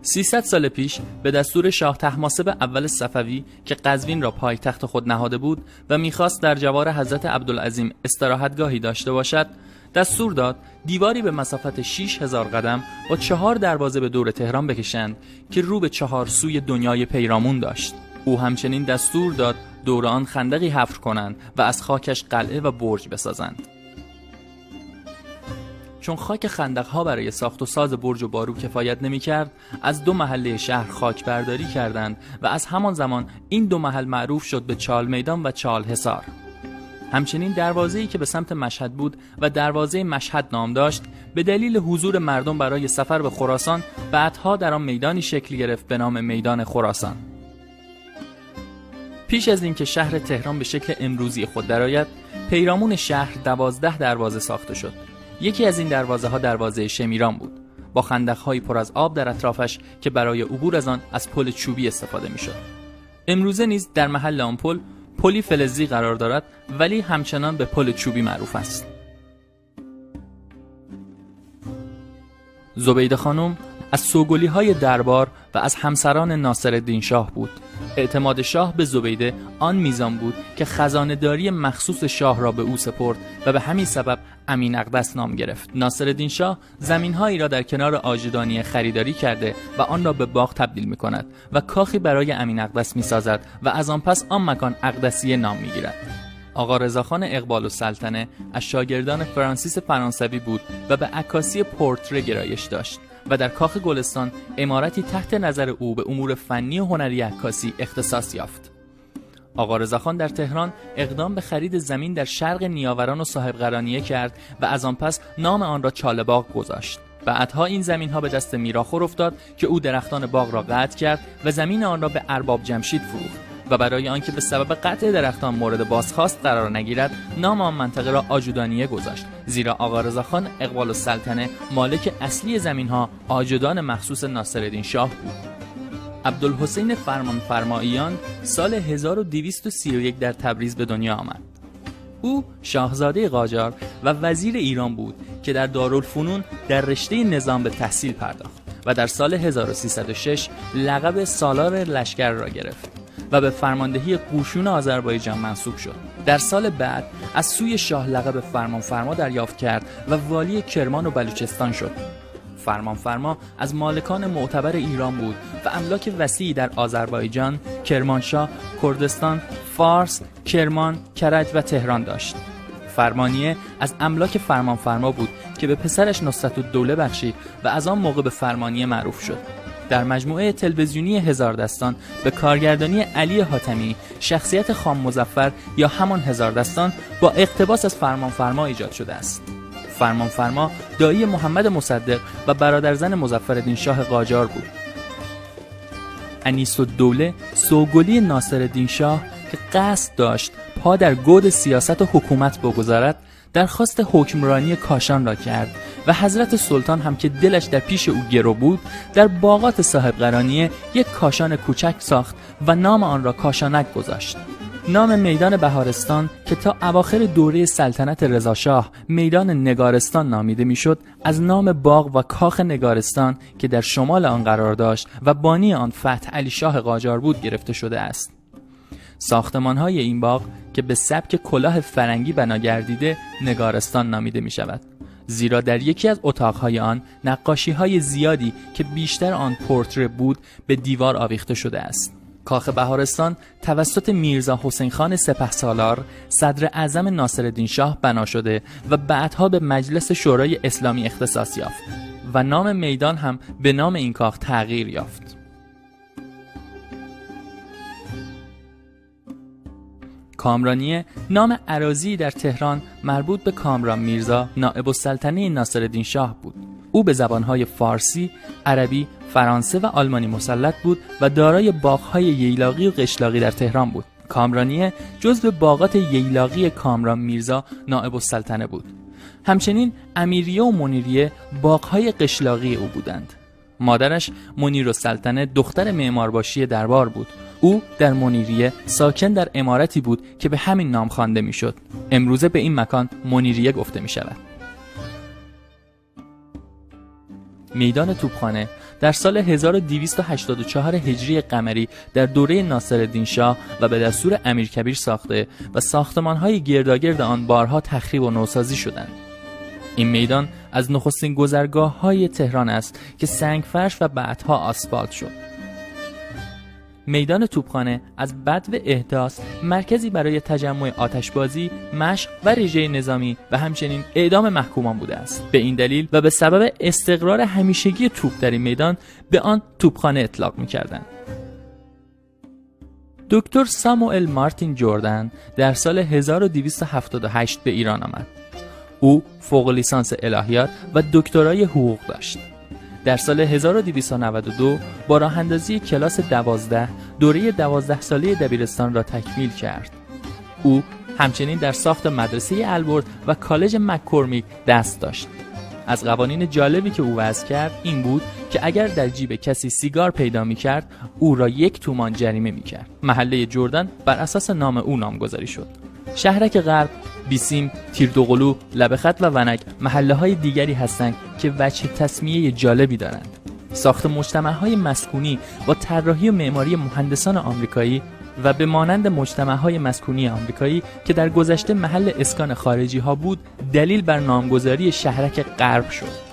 300 سال پیش به دستور شاه طهماسب اول صفوی که قزوین را پایتخت خود نهاده بود و می‌خواست در جوار حضرت عبدالعظیم استراحتگاهی داشته باشد، دستور داد دیواری به مسافت 6000 قدم با 4 دروازه به دور تهران بکشند که رو به 4 سوی دنیای پیرامون داشت. او همچنین دستور داد دور آن خندقی حفر کنند و از خاکش قلعه و برج بسازند. چون خاک خندق‌ها برای ساخت و ساز برج و بارو کفایت نمی‌کرد، از 2 محله شهر خاک برداری کردند و از همان زمان این 2 محل معروف شد به چال میدان و چال حصار. همچنین دروازه‌ای که به سمت مشهد بود و دروازه مشهد نام داشت، به دلیل حضور مردم برای سفر به خراسان بعدها در آن میدانی شکل گرفت به نام میدان خراسان. پیش از اینکه شهر تهران به شکل امروزی خود درآید، پیرامون شهر 12 دروازه ساخته شد. یکی از این دروازه‌ها دروازه شمیران بود، با خندق‌های پر از آب در اطرافش که برای عبور از آن از پل چوبی استفاده می‌شد. امروزه نیز در محل آن پل پلی فلزی قرار دارد، ولی همچنان به پل چوبی معروف است. زبیده خانم از سوگلی‌های دربار و از همسران ناصرالدین شاه بود. اعتماد شاه به زبیده آن میزان بود که خزانه‌داری مخصوص شاه را به او سپرد و به همین سبب امین اقدس نام گرفت. ناصرالدین شاه زمین‌هایی را در کنار آژدانیه خریداری کرده و آن را به باغ تبدیل می‌کند و کاخی برای امین اقدس می‌سازد و از آن پس آن مکان اقدسیه نام می‌گیرد. آقا رضاخان اقبال السلطنه از شاگردان فرانسیس فرانسوی بود و به عکاسی پورتره گرایش داشت و در کاخ گلستان عمارتی تحت نظر او به امور فنی و هنری عکاسی اختصاص یافت. آقا رضاخان در تهران اقدام به خرید زمین در شرق نیاوران و صاحب قرانیه کرد و از آن پس نام آن را چاله باغ گذاشت. بعدها این زمین‌ها به دست میراخور افتاد که او درختان باغ را قطع کرد و زمین آن را به ارباب جمشید فروخت و برای آنکه به سبب قطع درختان مورد بازخواست قرار نگیرد، نام آن منطقه را آجودانیه گذاشت، زیرا آقا رضاخان اقبال السلطنه مالک اصلی زمین‌ها آجودان مخصوص ناصرالدین شاه بود. عبدالحسین فرمانفرماییان سال 1231 در تبریز به دنیا آمد. او شاهزاده قاجار و وزیر ایران بود که در دارالفنون در رشته نظام به تحصیل پرداخت و در سال 1306 لقب سالار لشکر را گرفت و به فرماندهی قوشون آذربایجان منصوب شد. در سال بعد از سوی شاه لقب فرمانفرما دریافت کرد و والی کرمان و بلوچستان شد. فرمانفرما از مالکان معتبر ایران بود و املاک وسیعی در آذربایجان، کرمانشاه، کردستان، فارس، کرمان، کرج و تهران داشت. فرمانیه از املاک فرمانفرما بود که به پسرش نصرت‌الدوله بخشید و از آن موقع به فرمانیه معروف شد. در مجموعه تلویزیونی هزاردستان به کارگردانی علی حاتمی، شخصیت خان مظفر یا همان هزاردستان با اقتباس از فرمانفرما ایجاد شده است. فرمانفرما دایی محمد مصدق و برادرزن مظفرالدین شاه قاجار بود. انیس‌الدوله سوگلی ناصرالدین شاه که قصد داشت پا در گود سیاست و حکومت بگذارد، درخواست حکمرانی کاشان را کرد و حضرت سلطان هم که دلش در پیش او گرو بود، در باغات صاحب قرانیه یک کاشان کوچک ساخت و نام آن را کاشانک گذاشت. نام میدان بهارستان که تا اواخر دوره سلطنت رضاشاه میدان نگارستان نامیده میشد، از نام باغ و کاخ نگارستان که در شمال آن قرار داشت و بانی آن فتح علی شاه قاجار بود گرفته شده است. ساختمان‌های این باغ که به سبک کلاه فرنگی بنا گردیده نگارستان نامیده می شود، زیرا در یکی از اتاقهای آن نقاشی‌های زیادی که بیشتر آن پورتره بود به دیوار آویخته شده است. کاخ بهارستان توسط میرزا حسین خان سپهسالار صدر اعظم ناصرالدین شاه بنا شده و بعدها به مجلس شورای اسلامی اختصاص یافت و نام میدان هم به نام این کاخ تغییر یافت. کامرانیه نام اراضی در تهران مربوط به کامران میرزا نائب السلطنه ناصرالدین شاه بود. او به زبانهای فارسی، عربی، فرانسه و آلمانی مسلط بود و دارای باغ‌های ییلاقی و قشلاقی در تهران بود. کامرانیه جزو باغات ییلاقی کامران میرزا نائب السلطنه بود. همچنین امیریه و منیریه باغ‌های قشلاقی او بودند. مادرش منیرالسلطنه دختر معمارباشی دربار بود. او در منیریه ساکن در عمارتی بود که به همین نام خوانده میشد. امروزه به این مکان منیریه گفته می شود. میدان توپخانه در سال 1284 هجری قمری در دوره ناصرالدین شاه و به دستور امیرکبیر ساخته و ساختمان‌های گرداگرد آن بارها تخریب و نوسازی شدند. این میدان از نخستین گذرگاه‌های تهران است که سنگفرش و بعدها آسفالت شد. میدان توپخانه از بدو احداث مرکزی برای تجمع آتشبازی، مشق و رژه نظامی و همچنین اعدام محکومان بوده است. به این دلیل و به سبب استقرار همیشگی توپ در این میدان به آن توپخانه اطلاق می‌کردند. دکتر ساموئل مارتین جردن در سال 1278 به ایران آمد. او فوق لیسانس الهیات و دکترای حقوق داشت. در سال 1292 با راه اندازی کلاس 12 دوره 12 ساله دبیرستان را تکمیل کرد. او همچنین در ساخت مدرسه البرز و کالج مک‌کورمیک دست داشت. از قوانین جالبی که او وضع کرد این بود که اگر در جیب کسی سیگار پیدا می‌کرد او را 1 تومان جریمه می‌کرد. محله جردن بر اساس نام او نامگذاری شد. شهرک غرب، بیسیم، تیردوقلو، لبخط و ونک محله‌های دیگری هستند که وجه تسمیه جالبی دارند. ساخت مجتمع‌های مسکونی با طراحی و معماری مهندسان آمریکایی و به مانند مجتمع‌های مسکونی آمریکایی که در گذشته محل اسکان خارجی‌ها بود، دلیل بر نامگذاری شهرک غرب شد.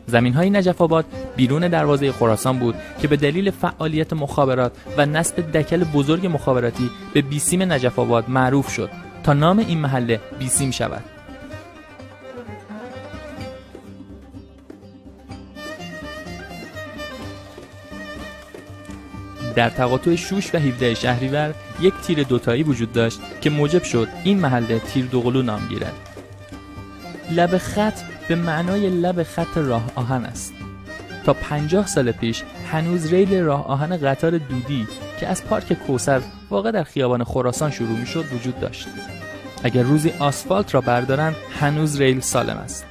زمین‌های نجف آباد بیرون دروازه خراسان بود که به دلیل فعالیت مخابرات و نصب دکل بزرگ مخابراتی به بیسیم نجف آباد معروف شد تا نام این محله بیسیم شود. در تقاطع شوش و 17 شهریور یک تیر دوتایی وجود داشت که موجب شد این محله تیردوقلو نام گیرد. لب خط به معنای لب خط راه آهن است. تا 50 سال پیش هنوز ریل راه آهن قطار دودی که از پارک کوثر واقع در خیابان خراسان شروع می شد وجود داشت. اگر روزی آسفالت را بردارند هنوز ریل سالم است.